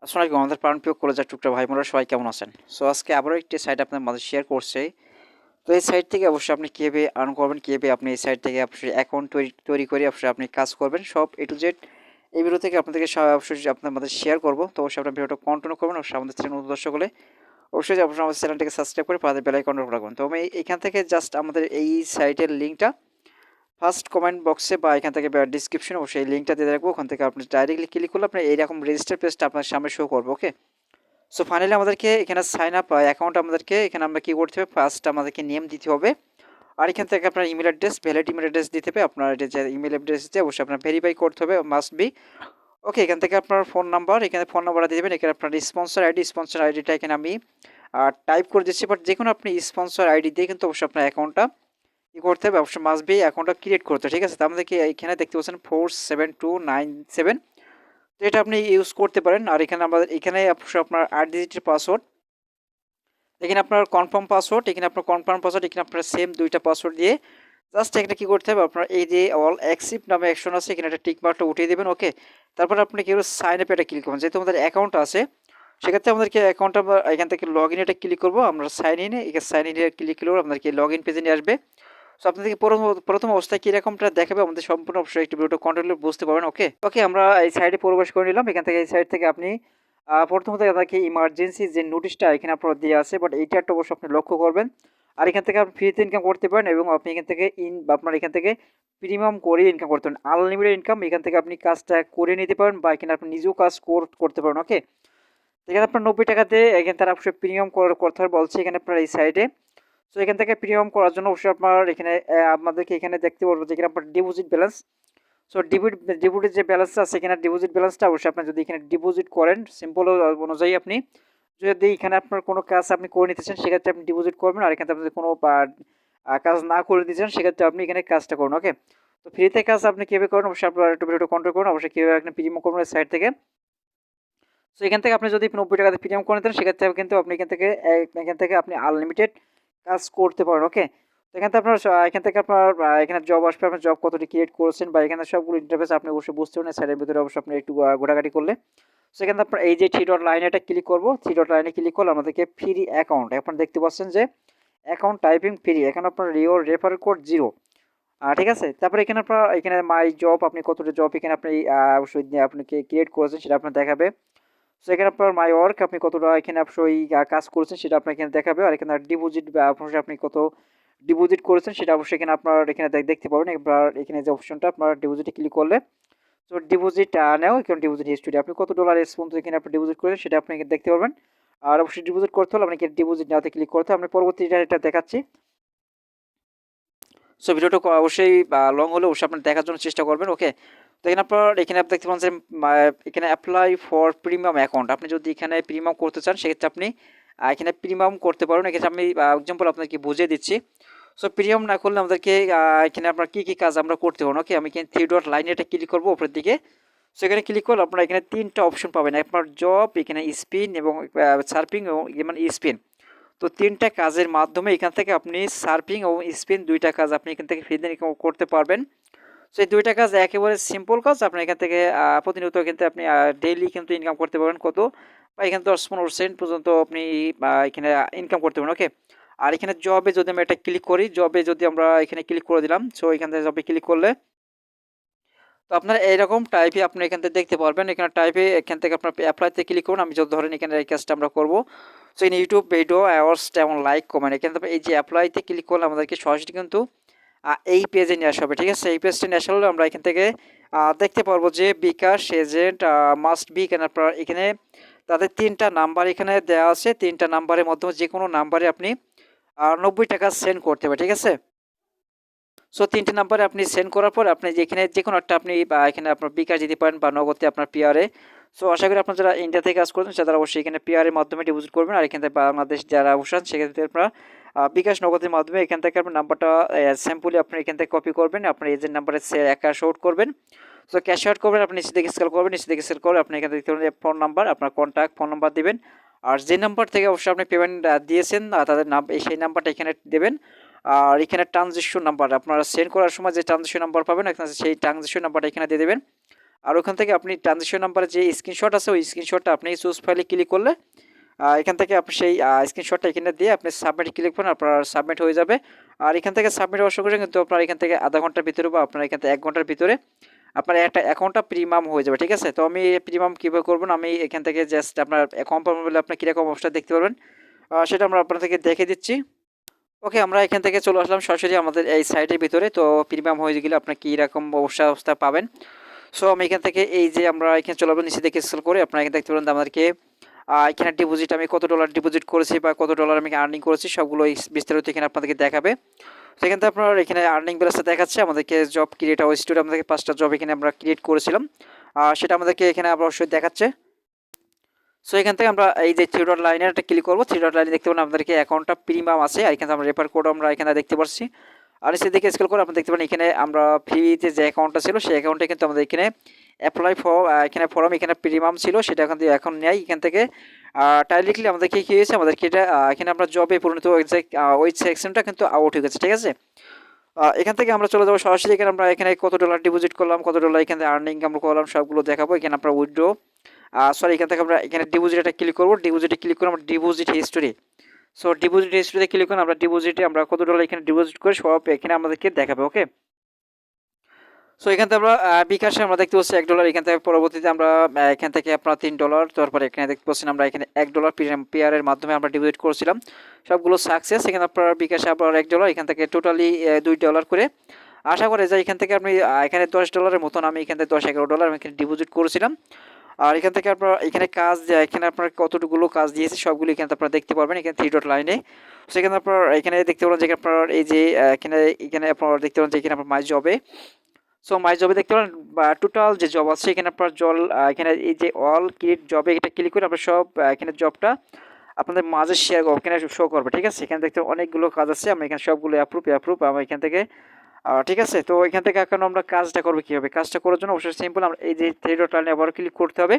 আসসালামু আলাইকুম আমাদের প্রাণপ্রিয় কলেজের টুকরা ভাই বোনেরা সবাই কেমন আছেন? সো আজকে আবারও একটি সাইট আপনার মাঝে শেয়ার করছি। তো এই সাইট থেকে অবশ্যই আপনি কিভাবে আর্ন করবেন, কিভাবে আপনি এই সাইট থেকে অবশ্যই অ্যাকাউন্ট তৈরি করে অবশ্যই আপনি কাজ করবেন সব A to Z এই ভিডিও থেকে আপনাদেরকে অবশ্যই আপনার মাঝে শেয়ার করব। তো অবশ্যই আপনার ভিডিওটা কন্টিনিউ করবেন। অবশ্যই আমাদের চ্যানেল নতুন দর্শক হলে অবশ্যই আমাদের চ্যানেলটিকে সাবস্ক্রাইব করে পাশে বেল আইকনটা রাখবেন। তো আমি এখান থেকে জাস্ট আমাদের এই সাইটের লিঙ্কটা ফার্স্ট কমেন্ট বক্সে বা এখান থেকে ডিসক্রিপশনে অবশ্যই এই লিঙ্কটা দিয়ে রাখবো। ওখান থেকে আপনি ডাইরেক্টলি ক্লিক করলে আপনার এইরকম রেজিস্টার পেজটা আপনার সামনে শো করবে। ওকে, সো ফাইনালি আমাদেরকে এখানে সাইন আপ অ্যাকাউন্ট আমাদেরকে এখানে আমরা কী করতে হবে, ফার্স্ট আমাদেরকে নেম দিতে হবে। আর এখান থেকে আপনার email address, valid email address দিতে হবে। আপনার এটা যে ইমেল অ্যাড্রেস আছে অবশ্যই আপনার ভেরিফাই করতে হবে, মাস্ট বি। ওকে, এখান থেকে আপনার ফোন নাম্বার, এখানে ফোন নাম্বারটা দিয়ে দেবেন। এখানে আপনার স্পন্সর আইডিটা এখানে আমি টাইপ করে দিচ্ছি, বাট যে কোনো আপনি স্পন্সর আইডি দিয়ে কিন্তু অবশ্যই আপনার অ্যাকাউন্টটা কী করতে হবে, অবশ্যই মাস্ট বি অ্যাকাউন্টটা ক্রিয়েট করতে হবে। ঠিক আছে, তো আমাদেরকে এখানে দেখতে পাচ্ছেন 47297, তো এটা আপনি ইউজ করতে পারেন। আর এখানে আমাদের এখানে অবশ্যই আপনার 8 ডিজিটের পাসওয়ার্ড, এখানে আপনার কনফার্ম পাসওয়ার্ড, এখানে আপনার কনফার্ম পাসওয়ার্ড, এখানে আপনার সেম দুইটা পাসওয়ার্ড দিয়ে জাস্ট এখানে কী করতে হবে, আপনার এই যে অল অ্যাকসেপ্ট নামে অ্যাকশন আছে এখানে একটা টিক মার্কটা উঠিয়ে দেবেন। ওকে, তারপর আপনি কি সাইন আপ এটা ক্লিক করবেন। যেহেতু আমাদের অ্যাকাউন্ট আছে সেক্ষেত্রে আমাদেরকে অ্যাকাউন্টটা এখান থেকে লগ ইন এটা ক্লিক করবো। আমরা সাইন ইনে এখানে সাইন ইনে ক্লিক করবো, আপনাদেরকে লগ ইন পেজে নিয়ে আসবে। সো আপনাদেরকে প্রথম অবস্থায় কীরকমটা দেখাবে আমাদের সম্পূর্ণ অবশ্যই একটু ভিডিওটা কন্টিনিউ বুঝতে পারবেন। ওকে ওকে, আমরা এই সাইডে প্রবেশ করে নিলাম। এখান থেকে এই সাইড থেকে আপনি প্রথমত আপনাকে ইমার্জেন্সি যে নোটিশটা এখানে আপনার দেওয়া আছে, বাট এইটা একটা অবশ্যই আপনি লক্ষ্য করবেন। আর এখান থেকে আপনি ফ্রিতে ইনকাম করতে পারেন এবং আপনি এখান থেকে আপনার এখান থেকে প্রিমিয়াম করে ইনকাম করতে পারেন, আনলিমিটেড ইনকাম। এখান থেকে আপনি কাজটা করে নিতে পারেন বা এখানে আপনি নিজেও কাজ করতে পারেন। ওকে, এখানে আপনার 90 টাকাতে এখানে তারা অবশ্যই প্রিমিয়াম করতে হবে বলছে এখানে আপনার এই সাইডে। সো এখান থেকে প্রিমিয়াম করার জন্য অবশ্যই আপনার এখানে আপনাদেরকে এখানে দেখতে পারবো যে এখানে আপনার ডিপোজিট ব্যালেন্স। সো ডিপোজিট যে ব্যালেন্সটা আছে এখানে ডিপোজিট ব্যালেন্সটা অবশ্যই আপনি যদি এখানে ডিপোজিট করেন সিম্পল অনুযায়ী, আপনি যদি এখানে আপনার কোনো কাজ আপনি করে নিতে চান সেক্ষেত্রে আপনি ডিপোজিট করবেন। আর এখানে আপনি কোনো কাজ না করে দিতে চান সেক্ষেত্রে আপনি এখানে কাজটা করুন। ওকে, তো ফ্রিতে কাজ আপনি কীভাবে করেন অবশ্যই আপনার একটু ভিডিওটা কন্ট্রোল করুন, অবশ্যই কীভাবে আপনি প্রিমিয়াম করবেন সাইট থেকে। সো এখান থেকে আপনি যদি 90 টাকাতে প্রিমিয়াম করে দেন সেক্ষেত্রে কিন্তু আপনি এখান থেকে আপনি আনলিমিটেড কাজ করতে পারেন। ওকে, তো এখান থেকে আপনার এখান থেকে আপনার এখানে জব আসবে, আপনার জব কতটি ক্রিয়েট করেছেন বা এখানে সবগুলো ইন্টারফেস আপনি অবশ্যই বুঝতে পারেন। সাইডের ভিতরে অবশ্যই আপনি একটু ঘোরাঘাটি করলে সেখানে আপনার এই যে 3 ডট লাইনে এটা ক্লিক করবো। 3 ডট লাইনে ক্লিক করলে আমাদেরকে ফ্রি অ্যাকাউন্ট আপনার দেখতে পাচ্ছেন যে অ্যাকাউন্ট টাইপিং ফ্রি, এখানে আপনার রিওর রেফারেল কোড 0। ঠিক আছে, তারপরে এখানে আপনার এখানে মাই জব আপনি কতটা জব এখানে আপনি অবশ্যই আপনি ক্রিয়েট করেছেন সেটা আপনার দেখাবে। সো এখানে আপনার মাই ওয়ার্ক আপনি কতটা এখানে অবশ্যই কাজ করেছেন সেটা আপনার এখানে দেখাবে। আর এখানে ডিপোজিট অবশ্যই আপনি কত ডিপোজিট করেছেন সেটা অবশ্যই এখানে আপনার এখানে দেখতে পাবেন। এবার এখানে যে অপশনটা আপনার ডিপোজিটে ক্লিক করলে তো ডিপোজিট নেও এখানে ডিপোজিট হিস্ট্রি আপনি কত ডলার পর্যন্ত এখানে আপনি ডিপোজিট করেছেন সেটা আপনি এখানে দেখতে পারবেন। আর অবশ্যই ডিপোজিট করতে হলে আপনাকে ডিপোজিট নেওয়াতে ক্লিক করতে হবে। আমি পরবর্তীটা এটা দেখাচ্ছি। সো ভিডিওটা অবশ্যই লং হলে অবশ্যই আপনার দেখার জন্য চেষ্টা করবেন। ওকে, তো এখানে আপনার এখানে আপনি দেখতে পাচ্ছেন এখানে অ্যাপ্লাই ফর প্রিমিয়াম অ্যাকাউন্ট, আপনি যদি এখানে প্রিমিয়াম করতে চান সেক্ষেত্রে আপনি এখানে প্রিমিয়াম করতে পারেন। এক্ষেত্রে আমি এক্সাম্পল আপনাকে বুঝিয়ে দিচ্ছি। সো প্রিমিয়াম না করলে আমাদেরকে এখানে আপনার কী কী কাজ আমরা করতে পারবো। ওকে, আমি এখানে 3 ডট লাইনে এটা ক্লিক করবো উপরের দিকে। সো এখানে ক্লিক করলে আপনারা এখানে 3টা অপশন পাবেন, আপনার জব, এখানে স্পিন এবং সার্ফিং এবং যেমন স্পিন। তো 3টা কাজের মাধ্যমে এখান থেকে আপনি সার্ফিং এবং স্পিন 2টা কাজ আপনি এখান থেকে ফ্রিতে করতে পারবেন। সো এই 2টা কাজ একেবারে সিম্পল কাজ, আপনি এখান থেকে প্রতিনিয়ত এখান থেকে আপনি ডেইলি কিন্তু ইনকাম করতে পারবেন কত বা এখানে 10-15% পর্যন্ত আপনি এখানে ইনকাম করতে পারবেন। ওকে, আর এখানে জবে যদি আমরা এটা ক্লিক করি, জবে যদি আমরা এখানে ক্লিক করে দিলাম, সো এখান থেকে জবে ক্লিক করলে তো আপনারা এইরকম টাইপে আপনি এখান থেকে দেখতে পারবেন। এখানে টাইপে এখান থেকে আপনার অ্যাপ্লাইতে ক্লিক করুন। আমি যদি ধরেন এখানে এই কাজটা আমরা করবো। So in YouTube video awards যেমন লাইক কমেন্ট, এখানে এই যে অ্যাপ্লাইতে ক্লিক করলে আমাদেরকে সরাসরি কিন্তু এই পেজে নিয়ে আসা হবে। ঠিক আছে, এই পেজটা নিয়ে আসা হলে আমরা এখান থেকে দেখতে পারবো যে বিকাশ এজেন্ট মাস্ট বি, এখানে আপনার এখানে তাদের 3টা নাম্বার এখানে দেওয়া আছে। 3টা নাম্বারের মাধ্যমে যে কোনো নাম্বারে আপনি 90 টাকা সেন্ড করতে হবে। ঠিক আছে, সো 3টে নাম্বারে আপনি সেন্ড করার পর আপনি যেখানে যেকোনো একটা আপনি এখানে আপনার বিকাশ দিতে পারেন বা নগদে আপনার পিআরে। সো আশা করি আপনারা যারা ইন্ডিয়া থেকে কাজ করছেন তারা অবশ্যই এখানে পিআরের মাধ্যমে ডিপোজিট করবেন। আর এখান থেকে বাংলাদেশ যারা বসেন সেক্ষেত্রে আপনারা বিকাশ নগদের মাধ্যমে এখান থেকে আপনার নাম্বারটা স্যাম্পলি আপনি এখান থেকে কপি করবেন, আপনার এজেন্ট নাম্বারে ক্যাশ আউট করবেন। সো ক্যাশ আউট করবেন, আপনি নিচে থেকে স্কেল করবেন, নিচে থেকে স্কেল করে আপনি এখান থেকে ফোন নাম্বার, আপনার কন্ট্যাক্ট ফোন নাম্বার দিবেন। আর যে নাম্বার থেকে অবশ্যই আপনি পেমেন্ট দিয়েছেন তাদের নাম সেই নাম্বারটা এখানে দেবেন। আর এখানে ট্রানজেকশন নাম্বার আপনারা সেন্ড করার সময় যে ট্রানজেকশন নাম্বার পাবেন এখানে সেই ট্রানজেকশন নাম্বারটা এখানে দিয়ে দেবেন। আর ওখান থেকে আপনি ট্রানজ্যাকশন নাম্বারে যে স্ক্রিনশট আছে ওই স্ক্রিনশটটা আপনি চুজ ফাইলে ক্লিক করলে এখান থেকে আপনি সেই স্ক্রিনশটটা এখানে দিয়ে আপনি সাবমিট ক্লিক করেন, আপনার সাবমিট হয়ে যাবে। আর এখান থেকে সাবমিট হওয়ার সঙ্গে সঙ্গে কিন্তু আপনার এখান থেকে আধা ঘন্টার ভিতরে বা আপনার এখান থেকে 1 ঘন্টার ভিতরে আপনার একটা অ্যাকাউন্টটা প্রিমিয়াম হয়ে যাবে, ঠিক আছে। তো আমি প্রিমিয়াম কীভাবে করবেন, আমি এখান থেকে জাস্ট আপনার কনফার্ম হলে আপনি কীরকম অবস্থা দেখতে পারবেন সেটা আমরা আপনাদেরকে দেখে দিচ্ছি। ওকে, আমরা এখান থেকে চলে আসলাম সরাসরি আমাদের এই সাইটের ভিতরে। তো প্রিমিয়াম হয়ে গেলে আপনার কীরকম অবস্থা পাবেন। সো আমি এখান থেকে এই যে আমরা এখানে চলে আসবো নিচে দেখে স্ক্রল করে আপনারা এখানে দেখতে পারেন আমাদেরকে এখানে ডিপোজিট আমি কত ডলার ডিপোজিট করেছি বা কত ডলার আমি আর্নিং করেছি সবগুলো বিস্তারিত এখানে আপনাদেরকে দেখাবে। সেখান থেকে আপনার এখানে আর্নিং ব্যালেন্সটা দেখাচ্ছে আমাদেরকে জব ক্রিয়েট আওয়ার স্টুডিও আমাদেরকে 5টা জব এখানে আমরা ক্রিয়েট করেছিলাম, সেটা আমাদেরকে এখানে অবশ্যই দেখাচ্ছে। সো এখান থেকে আমরা এই যে 3 ডট লাইনের একটা ক্লিক করবো। 3 ডট লাইনে দেখতে পাবেন আমাদেরকে অ্যাকাউন্টটা প্রিমিয়াম আছে, আর এখানে আমরা রেফার কোড আমরা এখানে দেখতে পাচ্ছি। আর নিচে দিকে স্ক্রল করে আপনি দেখতে পারেন এখানে আমরা ফ্রিতে যে অ্যাকাউন্টটা ছিল সেই অ্যাকাউন্টে কিন্তু আমাদের এখানে অ্যাপ্লাই ফর এখানে ফর্ম এখানে প্রিমিয়াম ছিল, সেটা এখন দিয়ে এখন নেয় এখান থেকে ডাইরেক্টলি আমাদেরকে কী হয়েছে, আমাদেরকে এটা এখানে আমরা জবে পরিণত ওই সেকশনটা কিন্তু আউট হয়ে গেছে, ঠিক আছে। এখান থেকে আমরা চলে যাবো সরাসরি এখানে আমরা এখানে কত ডলার ডিপোজিট করলাম, কত ডলার এখানে আর্নিং আমরা করলাম সবগুলো দেখাবো। এখানে আমরা উইথড্র সরি এখান থেকে আমরা এখানে ডিপোজিটে ক্লিক করবো। ডিপোজিটে ক্লিক করে আমরা ডিপোজিট হিস্টোরি, সো ডিপোজিট হিস্টোরিতে ক্লিক করে আমরা ডিপোজিটে আমরা কত ডলার এখানে ডিপোজিট করে সব এখানে আমাদেরকে দেখাবে। ওকে, সো এখান থেকে আমরা বিকাশে আমরা দেখতে পাচ্ছি $1, এখান থেকে পরবর্তীতে আমরা এখান থেকে আপনার $3, তারপরে এখানে দেখতে পাচ্ছেন আমরা এখানে $1 পেয়ারের মাধ্যমে আমরা ডিপোজিট করেছিলাম, সবগুলো সাকসেস। এখানে আপনার বিকাশে আপনার $1, এখান থেকে টোটালি $2 করে। আশা করে যে এখান থেকে আপনি এখানে $10 মতন আমি এখান থেকে $10-11 আমি এখানে ডিপোজিট করেছিলাম। আর এখান থেকে আপনার এখানে কাজ এখানে আপনার কতগুলো কাজ দিয়েছে সবগুলো এখানে আপনারা দেখতে পারবেন এখানে 3 ডট লাইনে। সেখানে আপনার এখানে দেখতে পারেন যে আপনার এই যে এখানে এখানে আপনারা দেখতে পারেন যে এখানে আপনার মাই জবে, সো মাই জবে দেখতে পারেন বা টোটাল যে জব আছে এখানে আপনার এখানে এই যে অল ক্রিয়েট জবে এটা ক্লিক করে আপনার সব এখানে জবটা আপনাদের মাঝে শেয়ার করবো, এখানে শো করবে, ঠিক আছে। এখানে দেখতে অনেকগুলো কাজ আছে, আমরা এখানে সবগুলো অ্যাপ্রুভ আমরা এখান থেকে ঠিক আছে। তো এখান থেকে এখন আমরা কাজটা করবো কীভাবে, কাজটা করার জন্য অবশ্যই সিম্পল আমরা এই যে 3 ডট লাইনে আবার ক্লিক করতে হবে।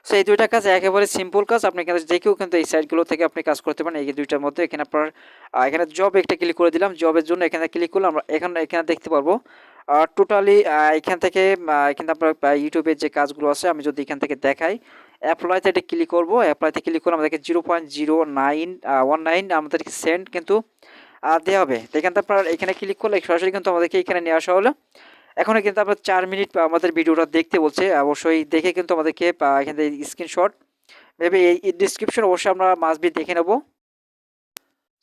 সো এই দুইটা কাজ একেবারে সিম্পল কাজ, আপনি কিন্তু যে কেউ কিন্তু এই সাইটগুলো থেকে আপনি কাজ করতে পারেন। এই দুইটার মধ্যে এখানে আপনার এখানে জব একটা ক্লিক করে দিলাম, জবের জন্য এখানে ক্লিক করলে আমরা এখানে দেখতে পারবো টোটালি এখান থেকে এখানে আপনার ইউটিউবের যে কাজগুলো আছে আমি যদি এখান থেকে দেখাই অ্যাপ্লাইতে এটা ক্লিক করবো। অ্যাপ্লাইতে ক্লিক করে আমাদেরকে 0.0919 আমাদেরকে সেন্ট কিন্তু দেওয়া হবে। তো এখান থেকে আপনার এখানে ক্লিক করলে সরাসরি কিন্তু আমাদেরকে এখানে নিয়ে আসা হলো। এখনও কিন্তু আপনার 4 মিনিট আমাদের ভিডিওটা দেখতে বলছে, অবশ্যই দেখে কিন্তু আমাদেরকে এখান থেকে স্ক্রিনশট ভেবে এই ডিসক্রিপশন অবশ্যই আমরা মাস্ট বি দেখে নেব।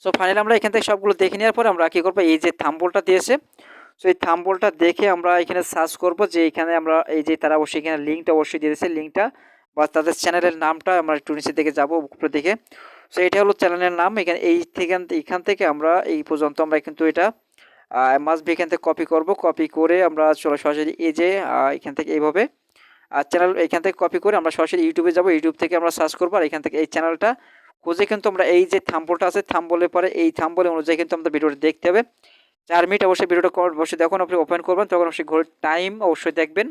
সো ফাইনালি আমরা এখান থেকে সবগুলো দেখে নেওয়ার পর আমরা কী করবো, এই যে থাম্বলটা দিয়েছে সো এই থাম্বলটা দেখে আমরা এখানে সার্চ করব যে এখানে আমরা এই যে তারা অবশ্যই এখানে লিঙ্কটা অবশ্যই দিয়েছে, লিঙ্কটা বা তাদের চ্যানেলের নামটা আমরা একটু নিচে দিকে যাবো উপরে দিকে। সো এটা হলো চ্যানেলের নাম। এখানে এখান থেকে আমরা এই পর্যন্ত আমরা কিন্তু এটা মাস্ট বি এখান থেকে কপি করব। কপি করে আমরা সরাসরি এই যে এখান থেকে এইভাবে চ্যানেল এখান থেকে কপি করে আমরা সরাসরি ইউটিউবে যাব। ইউটিউব থেকে আমরা সার্চ করবো আর এখান থেকে এই চ্যানেলটা খুঁজে কিন্তু আমরা এই যে থাম্বলটা আছে থাম্বলের পরে এই থাম্বলের অনুযায়ী কিন্তু আমাদের ভিডিওটা দেখতে হবে। 4 মিনিট অবশ্যই ভিডিওটা অবশ্যই যখন আপনি ওপেন করবেন তখন অবশ্যই ঘড়ির টাইম অবশ্যই দেখবেন।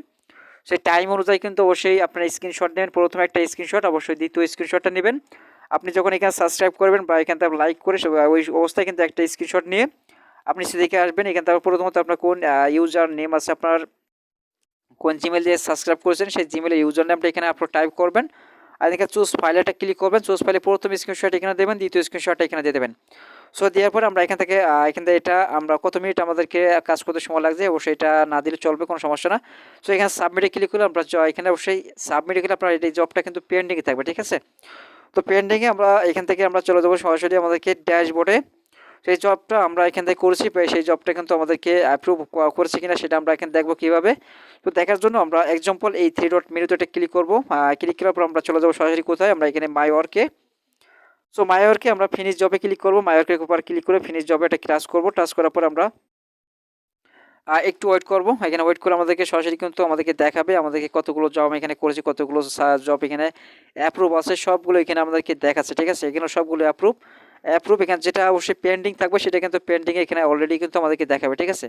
সেই টাইম অনুযায়ী কিন্তু অবশ্যই আপনার স্ক্রিনশট নেবেন। প্রথমে একটা স্ক্রিনশট, অবশ্যই দ্বিতীয় স্ক্রিনশটটা নেবেন। আপনি যখন এখানে সাবস্ক্রাইব করবেন বা এখান থেকে লাইক করে ওই অবস্থায় কিন্তু একটা স্ক্রিনশট নিয়ে আপনি সেদিকে আসবেন। এখান থেকে প্রথমত আপনার কোন ইউজার নেম আছে, আপনার কোন জিমেল দিয়ে সাবস্ক্রাইব করেছেন সেই জিমেলের ইউজার নেমটা এখানে আপনি টাইপ করবেন। আর এখানে চুজ ফাইলটা ক্লিক করবেন। চুজ ফাইলে প্রথম স্ক্রিনশট এখানে দেবেন, দ্বিতীয় স্ক্রিনশটটা এখানে দিয়ে দেবেন। সো দেওয়ার পরে আমরা এখান থেকে এটা আমরা কত মিনিট আমাদেরকে কাজ করতে সময় লাগছে অবশ্যই এটা না দিলে চলবে, কোনো সমস্যা না। সো এখানে সাবমিটে ক্লিক করলে আমরা এখানে অবশ্যই সাবমিটে গেলে আপনার এই জবটা কিন্তু পেন্ডিংয়ে থাকবে, ঠিক আছে। তো পেন্ডিংয়ে আমরা এখান থেকে আমরা চলে যাবো সরাসরি আমাদেরকে ড্যাশবোর্ডে। সেই জবটা আমরা এখান থেকে করেছি, সেই জবটা কিন্তু আমাদেরকে অ্যাপ্রুভ করেছি কিনা সেটা আমরা এখানে দেখবো কীভাবে। তো দেখার জন্য আমরা এক্সাম্পল এই 3 ডট মেনুতে ক্লিক করবো। ক্লিক করার পর আমরা চলে যাবো সরাসরি কোথায়, আমরা এখানে মাই ওয়ার্কে। সো মাই ওয়ার্কে আমরা ফিনিশ জবে ক্লিক করবো। মাই ওয়ার্কের উপর ক্লিক করে ফিনিশ জবে এটা টাচ করবো। টাচ করার পর আমরা একটু ওয়েট করবো। এখানে ওয়েট করে আমাদেরকে সরাসরি কিন্তু আমাদেরকে দেখাবে আমাদেরকে কতগুলো জব এখানে করেছি, কতগুলো জব এখানে অ্যাপ্রুভ আছে সবগুলো এখানে আমাদেরকে দেখাচ্ছে, ঠিক আছে। এখানে সবগুলো অ্যাপ্রুভ এখানে যেটা অবশ্যই পেন্ডিং থাকবে সেটা কিন্তু পেন্ডিংয়ে এখানে অলরেডি কিন্তু আমাদেরকে দেখাবে, ঠিক আছে।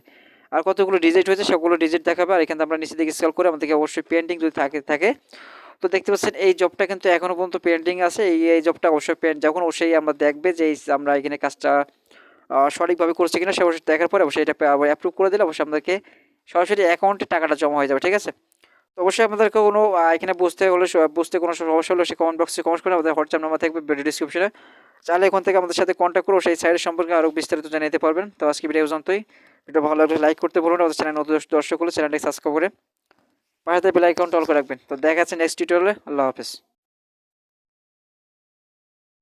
আর কতগুলো ডিজিট হয়েছে সবগুলো ডিজিট দেখাবে। আর এখানে আমরা নিচে দিকে স্ক্রল করে আমাদেরকে অবশ্যই পেন্ডিং যদি থাকে তো দেখতে পাচ্ছেন এই জবটা কিন্তু এখনও পর্যন্ত পেন্ডিং আছে। এই জবটা অবশ্যই যখন অবশ্যই আমরা দেখবে যে আমরা এখানে কাজটা সঠিকভাবে করছি কিনা সে অবশ্যই দেখার পরে অবশ্যই এটা অ্যাপ্রুভ করে দিলে অবশ্যই আমাদেরকে সরাসরি অ্যাকাউন্টে টাকাটা জমা হয়ে যাবে, ঠিক আছে। তো অবশ্যই আপনাদেরকে কোনো এখানে বুঝতে কোনো সমস্যা হলে সে কমেন্ট বক্সে কমেন্ট করে, আমাদের হোয়াটসঅ্যাপ নাম্বার থাকবে ভিডিও ডিসক্রিপশনে, চাইলে এখান থেকে আমাদের সাথে কন্ট্যাক্ট করে সেই সাইটের সম্পর্কে আরও বিস্তারিত জানিয়ে নিতে পারবেন। তো আজকে ভিডিও পর্যন্তই। ভিডিও ভালো লাগলে লাইক করতে বলুন, আমাদের চ্যানেল নতুন দর্শক হলে চ্যানেলটি সাবস্ক্রাইব করে পাশে বেল আইকনটা অল করে রাখবেন। তো দেখা যাচ্ছে নেক্সট টিউটোরিয়ালে। আল্লাহ হাফেজ।